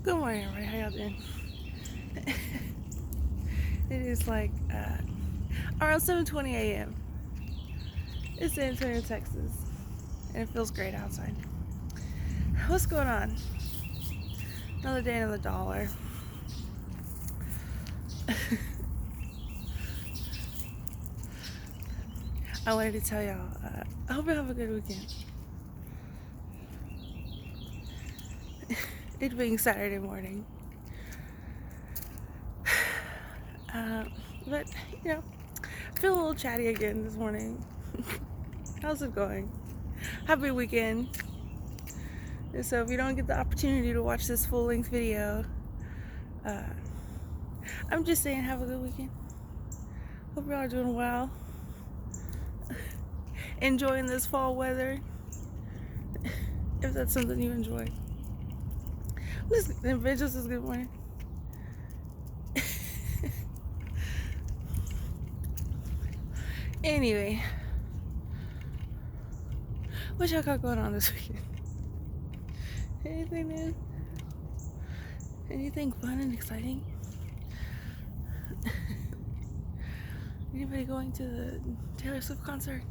Good morning, everybody. How y'all doing? It is like around 7:20 a.m. It's San Antonio, Texas, and it feels great outside. What's going on? Another day, another dollar. I wanted to tell y'all. I hope you have a good weekend. It being Saturday morning, uh, but I feel a little chatty again this morning. How's it going? Happy weekend. So if you don't get the opportunity to watch this full-length video, uh, I'm just saying have a good weekend. Hope y'all are doing well. Enjoying this fall weather, if that's something you enjoy. Listen, Vengeance is good morning. Anyway, what y'all got going on this weekend? Anything new? Anything fun and exciting? Anybody going to the Taylor Swift concert?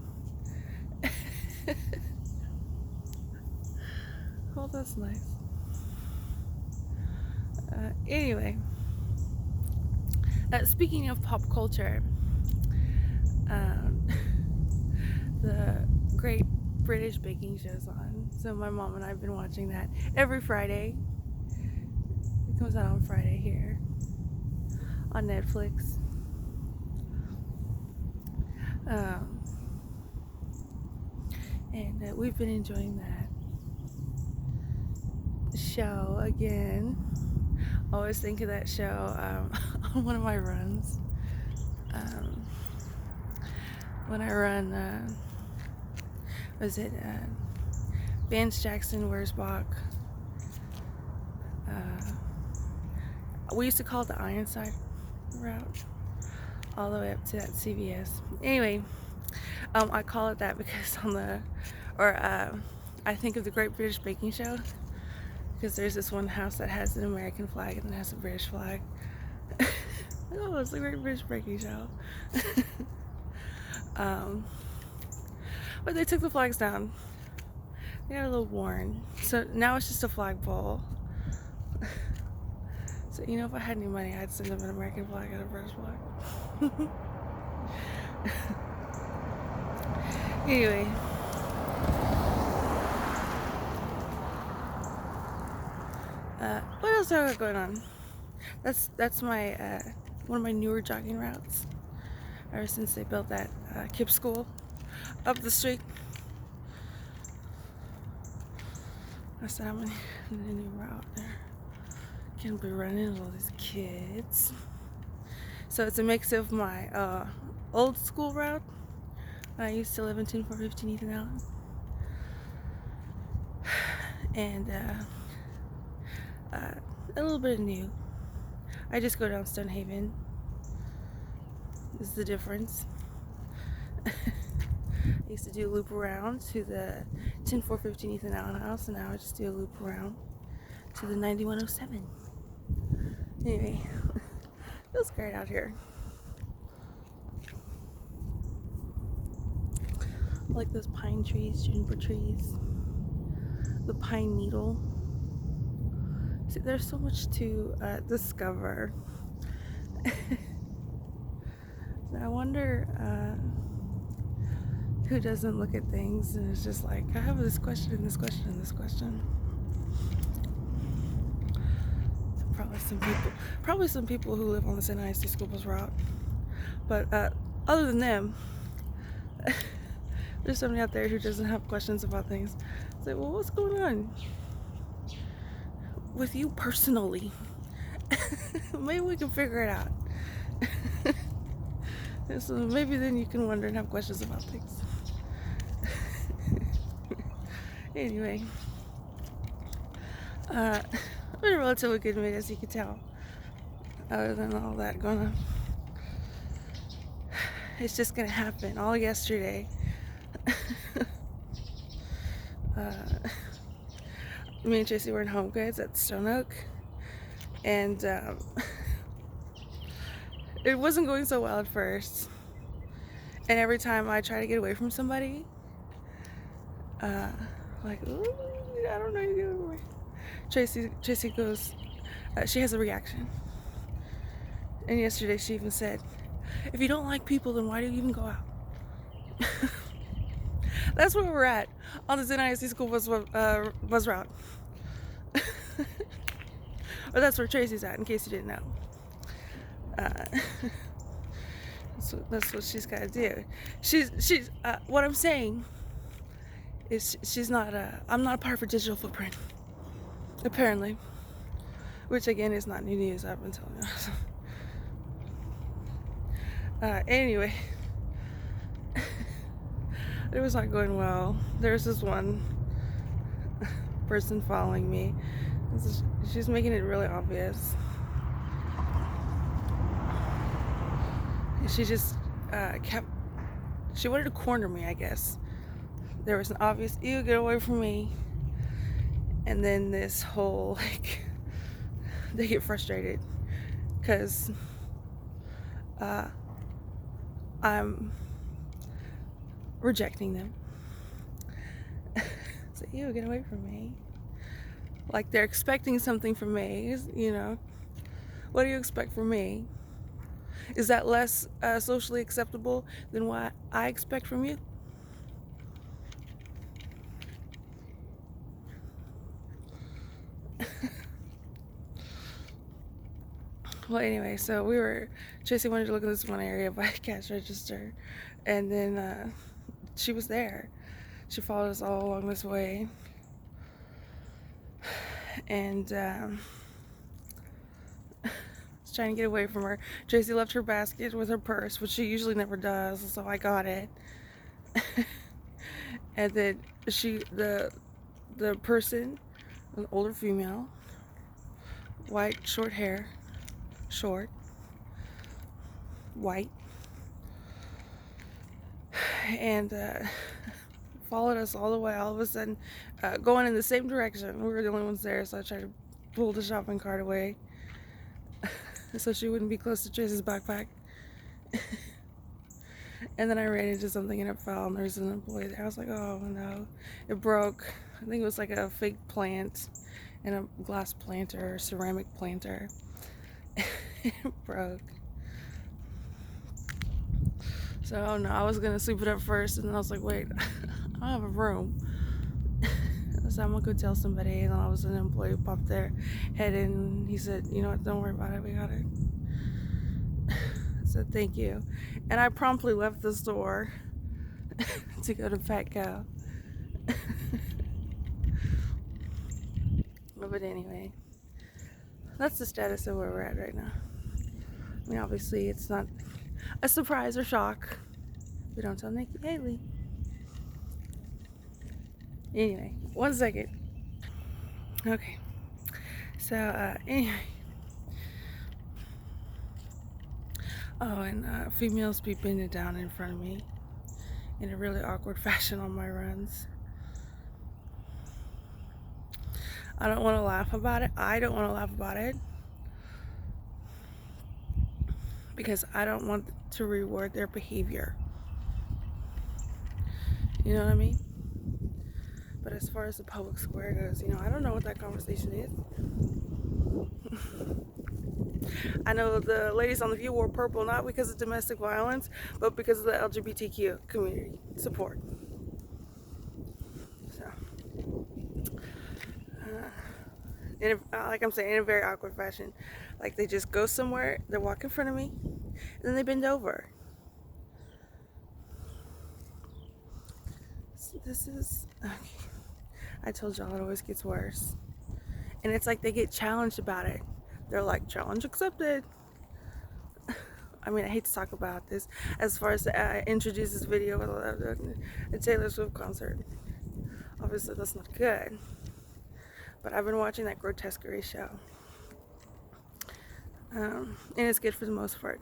Oh, that's nice. Anyway, speaking of pop culture, the Great British Baking Show's on. So my mom and I have been watching that every Friday. It comes out on Friday here on Netflix. And we've been enjoying that show again. I always think of that show on one of my runs. When I run, was it Vance Jackson, Wurzbach? We used to call it the Ironside route, all the way up to that CVS. Anyway, I call it that because I think of the Great British Baking Show because there's this one house that has an American flag and it has a British flag. Oh, it's the Great British Baking Show. But they took the flags down. They got a little worn, so now it's just a flagpole. So if I had any money, I'd send them an American flag and a British flag. Anyway, what else have I got going on? That's my one of my newer jogging routes. Ever since they built that KIPP school up the street, I said I'm gonna need a new route there. Can't be running into all these kids. So it's a mix of my old school route when I used to live in 10415 Ethan Allen, and a little bit new. I just go down Stonehaven. This is the difference. I used to do a loop around to the 10415 Ethan Allen house, and now I just do a loop around to the 9107. Anyway, feels great out here. I like those pine trees, juniper trees, the pine needle. See, there's so much to discover. So I wonder who doesn't look at things and is just like, I have this question and this question and this question. Probably some people who live on the St. ISD School Bus route. But other than them, there's somebody out there who doesn't have questions about things. It's like, well, what's going on with you personally? Maybe we can figure it out. So maybe then you can wonder and have questions about things. Anyway, I've been a relatively good mood, as you can tell, other than all that going on. It's just gonna happen all yesterday. Me and Tracy were in Home Goods at Stone Oak, And it wasn't going so well at first. And every time I try to get away from somebody, like, ooh, I don't know, you get away. Tracy goes, she has a reaction. And yesterday she even said, if you don't like people, then why do you even go out? That's where we're at on the NISC school bus route. Or that's where Tracy's at, in case you didn't know. That's what she's got to do. She's what I'm saying is she's not I'm not a part of her digital footprint, apparently, which again is not new news. I've been telling you. Anyway, it was not going well. There's this one person following me. She's making it really obvious. She just she wanted to corner me, I guess. There was an obvious, ew, get away from me. And then this whole, like, they get frustrated because I'm rejecting them. So, ew, get away from me. Like, they're expecting something from me, you know. What do you expect from me? Is that less socially acceptable than what I expect from you? Well, anyway, so Tracy wanted to look at this one area by cash register, and then she was there. She followed us all along this way, and was trying to get away from her. Tracy left her basket with her purse, which she usually never does, so I got it. And then the person, an older female, white, short hair, short, white, and followed us all the way. All of a sudden, going in the same direction. We were the only ones there, so I tried to pull the shopping cart away so she wouldn't be close to Tracy's backpack. And then I ran into something and it fell, and there was an employee there. I was like, oh no, it broke. I think it was like a fake plant and a glass planter, ceramic planter. It broke. So, oh no, I was gonna sweep it up first, and then I was like, wait, I don't have a room. So I'm gonna go tell somebody, and then all of a sudden an employee popped their head in, and he said, you know what, don't worry about it, we got it. I said, thank you. And I promptly left the store to go to Petco. But anyway, that's the status of where we're at right now. I mean, obviously it's not a surprise or shock. We don't tell Nikki Haley. Anyway, 1 second. Okay. So, anyway. Oh, and females be bending down in front of me in a really awkward fashion on my runs. I don't want to laugh about it. I don't want to laugh about it because I don't want to reward their behavior. You know what I mean? But as far as the public square goes, you know, I don't know what that conversation is. I know the ladies on the View wore purple not because of domestic violence, but because of the LGBTQ community support. So, like I'm saying, in a very awkward fashion. Like they just go somewhere, they walk in front of me, and then they bend over. So this is, okay. I told y'all it always gets worse. And it's like they get challenged about it. They're like, challenge accepted. I mean, I hate to talk about this as far as to introduce this video with a Taylor Swift concert. Obviously, that's not good. But I've been watching that Grotesquerie show. And it's good for the most part.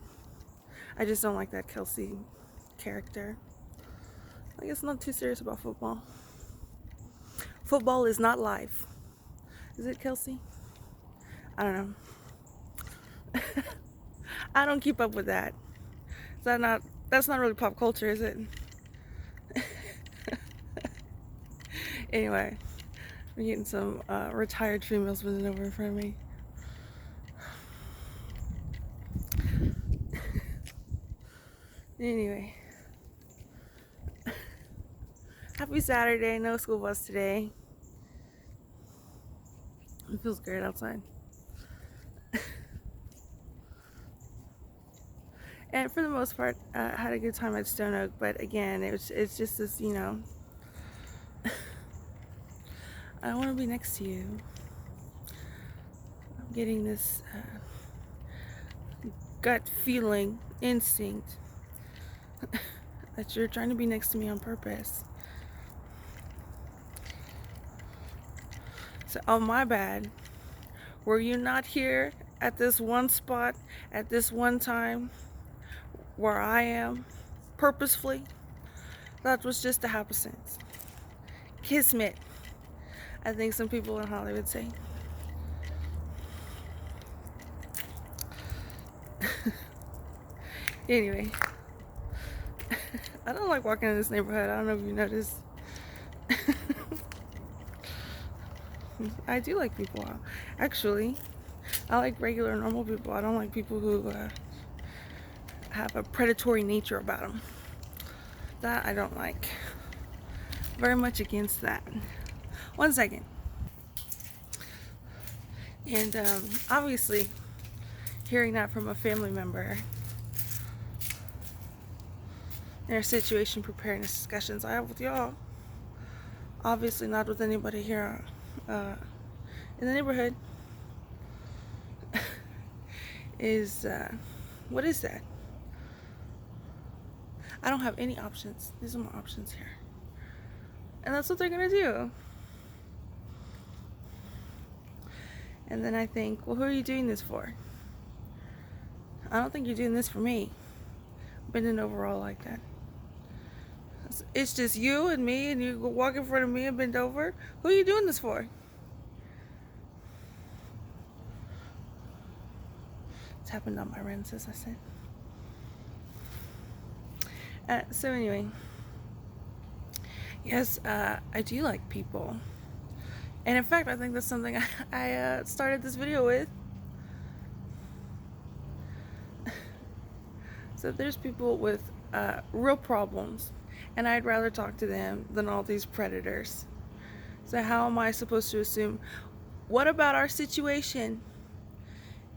I just don't like that Kelsey character. I guess I'm not too serious about football. Football is not life. Is it, Kelsey? I don't know. I don't keep up with that. That's not really pop culture, is it? Anyway, I'm getting some retired females whizzing over in front of me. Anyway, happy Saturday. No school bus today. It feels great outside. And for the most part, I had a good time at Stone Oak. But again, it's just this, I don't want to be next to you. I'm getting this gut feeling, instinct that you're trying to be next to me on purpose. So, oh, my bad. Were you not here at this one spot at this one time where I am purposefully? That was just a happenstance. Kismet, I think some people in Hollywood say. Anyway, I don't like walking in this neighborhood. I don't know if you noticed. I do like people. Actually, I like regular, normal people. I don't like people who have a predatory nature about them. That I don't like. Very much against that. One second. And obviously, hearing that from a family member, their situation preparedness discussions I have with y'all, obviously not with anybody here in the neighborhood, is what is that? I don't have any options. These are my options here, and that's what they're gonna do. And then I think, well, who are you doing this for? I don't think you're doing this for me, bending over all like that. It's just you and me, and you walk in front of me and bend over. Who are you doing this for? It's happened on my rents, as I said. So anyway, yes, I do like people. And in fact, I think that's something I started this video with. So there's people with real problems, and I'd rather talk to them than all these predators. So how am I supposed to assume what about our situation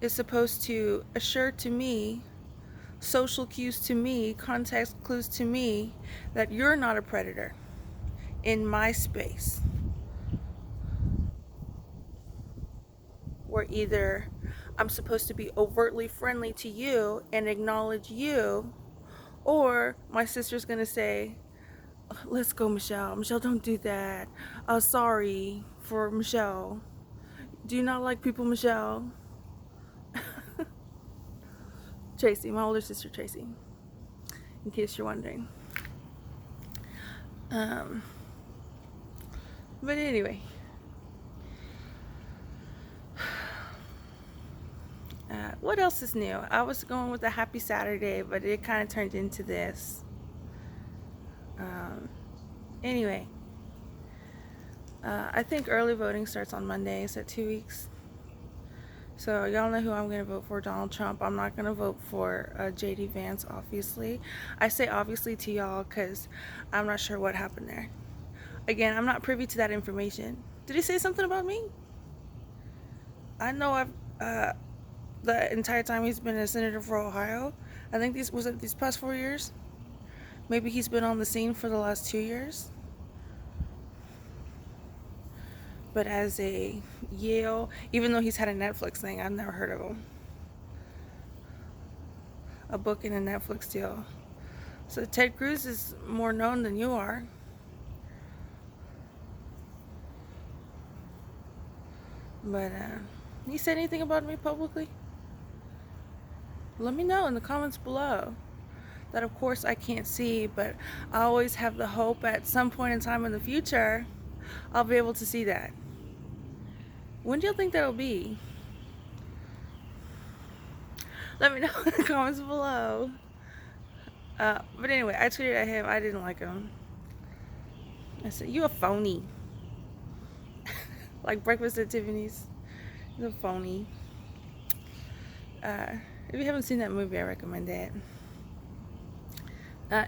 is supposed to assure to me, social cues to me, context clues to me, that you're not a predator in my space? Where either I'm supposed to be overtly friendly to you and acknowledge you, or my sister's gonna say, let's go, Michelle. Michelle, don't do that. Sorry for Michelle. Do you not like people, Michelle? Tracy, my older sister Tracy, in case you're wondering. But anyway, what else is new? I was going with a happy Saturday, but it kind of turned into this. Anyway, I think early voting starts on Monday, so 2 weeks. So y'all know who I'm going to vote for, Donald Trump. I'm not going to vote for J.D. Vance, obviously. I say obviously to y'all because I'm not sure what happened there. Again, I'm not privy to that information. Did he say something about me? I know I've the entire time he's been a senator for Ohio. I think these past 4 years. Maybe he's been on the scene for the last 2 years. But as a Yale, even though he's had a Netflix thing, I've never heard of him. A book and a Netflix deal. So Ted Cruz is more known than you are. But he said anything about me publicly? Let me know in the comments below. That of course I can't see, but I always have the hope at some point in time in the future I'll be able to see that. When do you think that'll be? Let me know in the comments below. But anyway, I tweeted at him. I didn't like him. I said, "You a phony." Like Breakfast at Tiffany's. He's a phony. If you haven't seen that movie, I recommend that.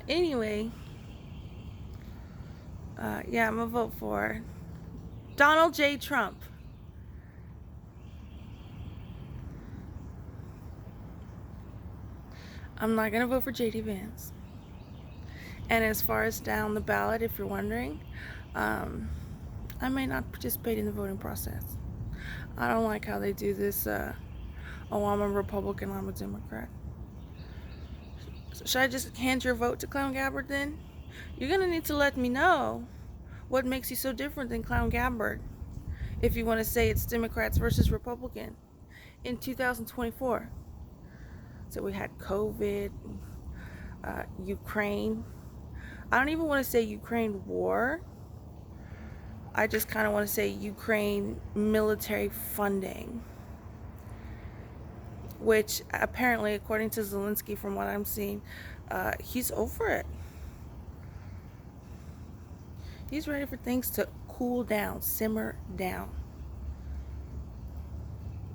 Anyway, yeah, I'm gonna vote for Donald J. Trump. I'm not gonna vote for JD Vance. And as far as down the ballot, if you're wondering, I may not participate in the voting process. I don't like how they do this. Oh, I'm a Republican, I'm a Democrat. So should I just hand your vote to Clown Gabbard then? You're gonna need to let me know what makes you so different than Clown Gabbard if you want to say it's Democrats versus Republican in 2024. So we had COVID, Ukraine. I don't even want to say Ukraine war. I just kind of want to say Ukraine military funding, which apparently, according to Zelensky, from what I'm seeing, he's over it. He's ready for things to cool down, simmer down.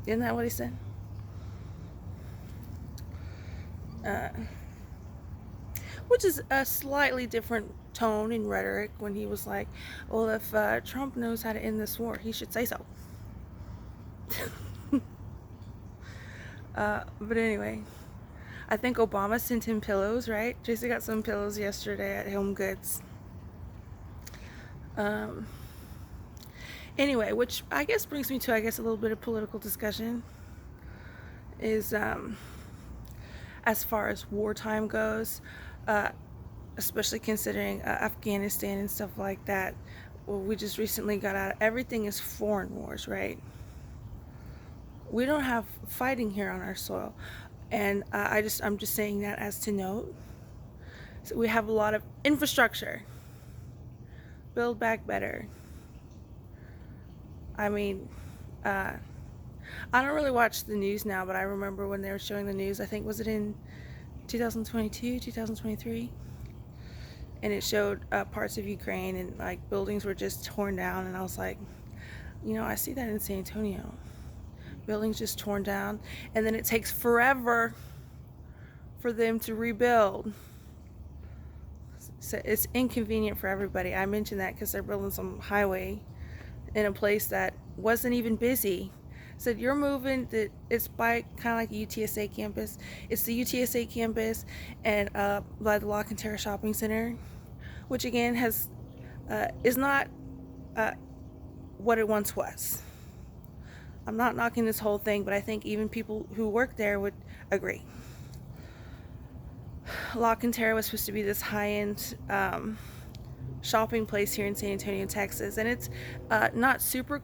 Isn't that what he said? Which is a slightly different tone in rhetoric when he was like, well, if Trump knows how to end this war, he should say so. But anyway, I think Obama sent him pillows, right? Jason got some pillows yesterday at Home Goods. Anyway, which I guess brings me to, a little bit of political discussion is, as far as wartime goes, especially considering Afghanistan and stuff like that. Well, we just recently got out. Everything is foreign wars, right? We don't have fighting here on our soil, and I'm just saying that as to note. So we have a lot of infrastructure. Build back better. I mean, I don't really watch the news now, but I remember when they were showing the news. I think, was it in 2022, 2023? And it showed parts of Ukraine, and like buildings were just torn down, and I was like, you know, I see that in San Antonio. Buildings just torn down, and then it takes forever for them to rebuild. So it's inconvenient for everybody. I mentioned that because they're building some highway in a place that wasn't even busy. So you're moving, it's by kind of like the UTSA campus. It's the UTSA campus and by the Lock and Terra Shopping Center, which again is not what it once was. I'm not knocking this whole thing, but I think even people who work there would agree. Lock and Terra was supposed to be this high-end shopping place here in San Antonio, Texas, and it's not super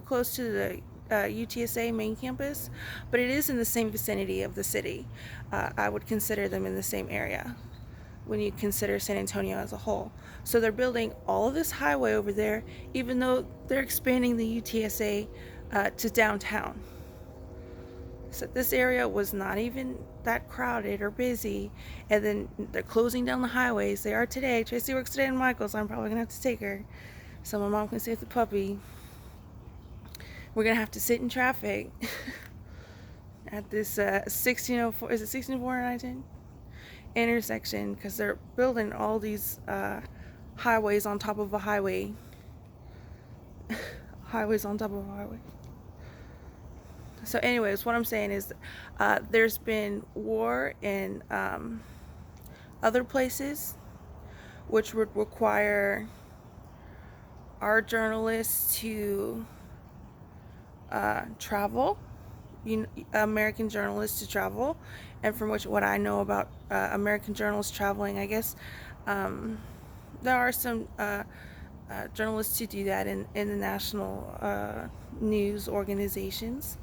close to the UTSA main campus, but it is in the same vicinity of the city. I would consider them in the same area when you consider San Antonio as a whole. So they're building all of this highway over there, even though they're expanding the UTSA to downtown. So this area was not even that crowded or busy, and then they're closing down the highways. They are today. Tracy works today in Michael, so I'm probably gonna have to take her so my mom can stay with the puppy. We're gonna have to sit in traffic at this 1604, is it 1604 and I-10 intersection, because they're building all these highways on top of a highway. Highways on top of a highway. So anyways, what I'm saying is there's been war in other places, which would require our journalists to travel, American journalists to travel. And from what I know about American journalists traveling, I guess there are some journalists who do that in the national news organizations.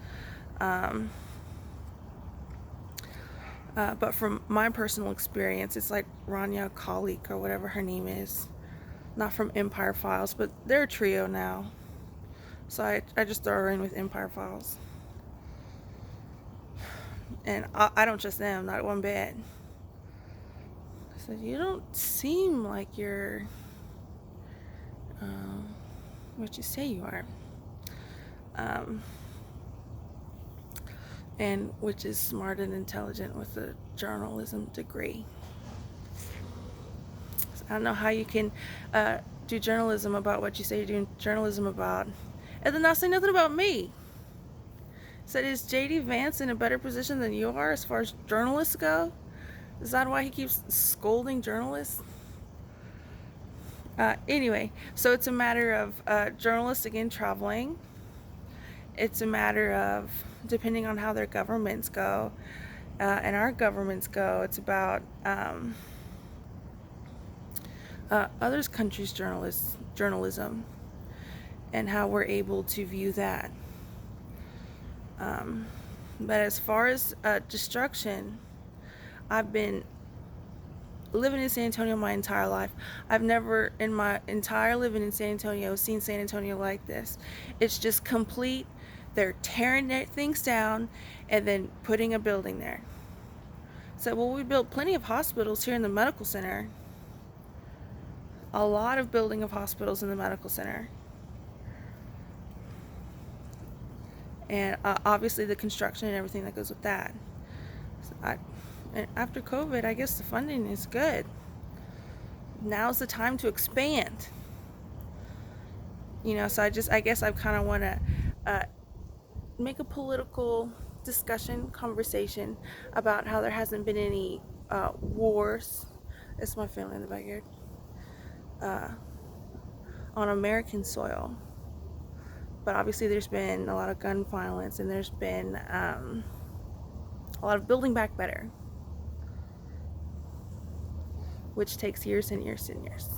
But from my personal experience, it's like Rania Kalik or whatever her name is, not from Empire Files, but they're a trio now, so I just throw her in with Empire Files. And I don't trust them, not one bit. I said, you don't seem like you're what you say you are. And which is smart and intelligent with a journalism degree. So I don't know how you can do journalism about what you say you're doing journalism about, and then not say nothing about me. Said, is JD Vance in a better position than you are as far as journalists go? Is that why he keeps scolding journalists? Anyway, so it's a matter of journalists again traveling. It's a matter of, depending on how their governments go, and our governments go, it's about other countries' journalism, and how we're able to view that. But as far as destruction, I've been living in San Antonio my entire life. I've never in my entire living in San Antonio seen San Antonio like this. It's just complete. They're tearing things down and then putting a building there. So, well, we built plenty of hospitals here in the medical center. A lot of building of hospitals in the medical center. And obviously the construction and everything that goes with that. So and after COVID, I guess the funding is good. Now's the time to expand. So I guess I kind of want to make a political discussion, conversation about how there hasn't been any wars. It's my family in the backyard. On American soil. But obviously there's been a lot of gun violence, and there's been a lot of building back better, which takes years and years and years,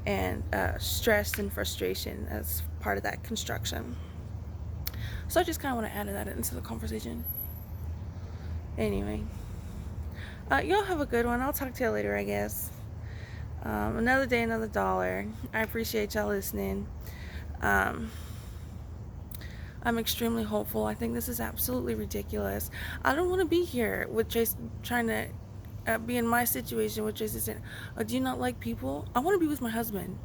and stress and frustration as part of that construction. So I just kind of want to add that into the conversation. Anyway, y'all have a good one. I'll talk to you later, I guess. Another day, another dollar. I appreciate y'all listening. I'm extremely hopeful. I think this is absolutely ridiculous. I don't want to be here with Jason trying to be in my situation with Jason saying, oh, do you not like people? I want to be with my husband.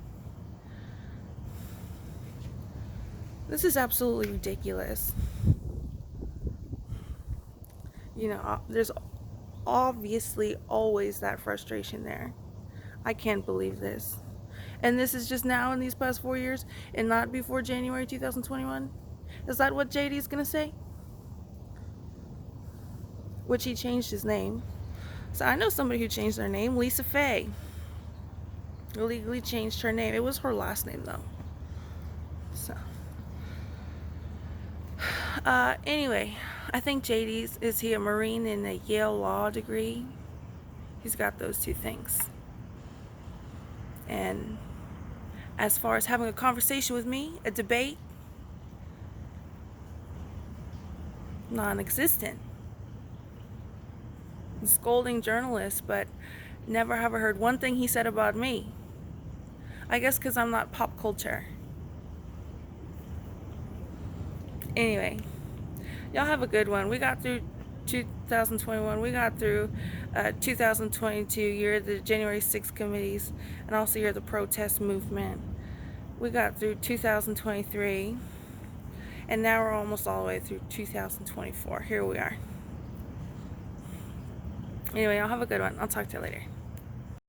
This is absolutely ridiculous. There's obviously always that frustration there. I can't believe this. And this is just now in these past 4 years and not before January 2021? Is that what JD is going to say? Which he changed his name. So I know somebody who changed their name, Lisa Faye. Illegally changed her name. It was her last name though. So anyway, I think JD's, is he a Marine in a Yale law degree? He's got those two things. And as far as having a conversation with me, a debate, non-existent. Scolding journalists, but never have I heard one thing he said about me. I guess because I'm not pop culture. Anyway, y'all have a good one. We got through 2021. We got through 2022, year of the January 6th committees, and also year of the protest movement. We got through 2023, and now we're almost all the way through 2024. Here we are. Anyway, y'all have a good one. I'll talk to you later.